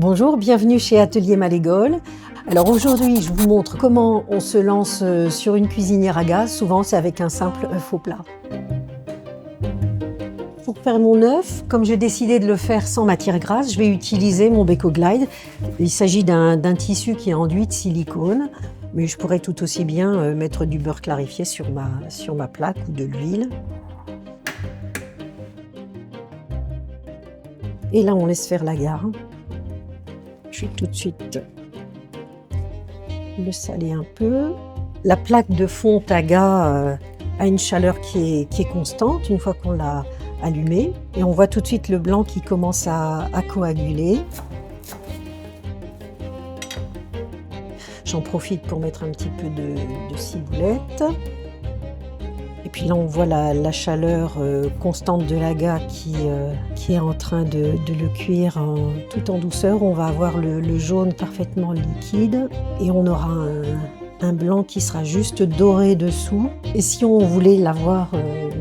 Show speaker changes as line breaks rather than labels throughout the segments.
Bonjour, bienvenue chez Atelier Malégole. Alors aujourd'hui, je vous montre comment on se lance sur une cuisinière à gaz. Souvent, c'est avec un simple œuf au plat. Pour faire mon œuf, comme j'ai décidé de le faire sans matière grasse, je vais utiliser mon BecoGlide. Il s'agit d'un tissu qui est enduit de silicone, mais je pourrais tout aussi bien mettre du beurre clarifié sur ma plaque ou de l'huile. Et là, on laisse faire la gare. Je vais tout de suite le saler un peu. La plaque de fonte à gaz a une chaleur qui est constante une fois qu'on l'a allumée. Et on voit tout de suite le blanc qui commence à coaguler. J'en profite pour mettre un petit peu de ciboulette. Et puis là, on voit la chaleur constante de la gare qui est en train de le cuire tout en douceur. On va avoir le jaune parfaitement liquide et on aura un blanc qui sera juste doré dessous. Et si on voulait l'avoir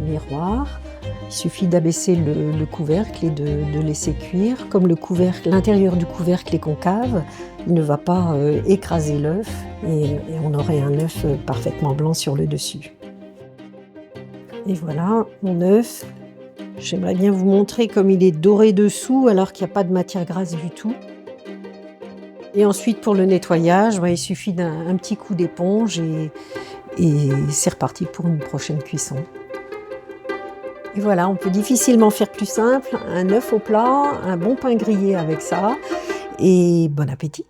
miroir, il suffit d'abaisser le couvercle et de laisser cuire. Comme l'intérieur du couvercle est concave, il ne va pas écraser l'œuf et on aurait un œuf parfaitement blanc sur le dessus. Et voilà mon œuf. J'aimerais bien vous montrer comme il est doré dessous alors qu'il n'y a pas de matière grasse du tout. Et ensuite pour le nettoyage, il suffit d'un petit coup d'éponge et c'est reparti pour une prochaine cuisson. Et voilà, on peut difficilement faire plus simple. Un œuf au plat, un bon pain grillé avec ça et bon appétit!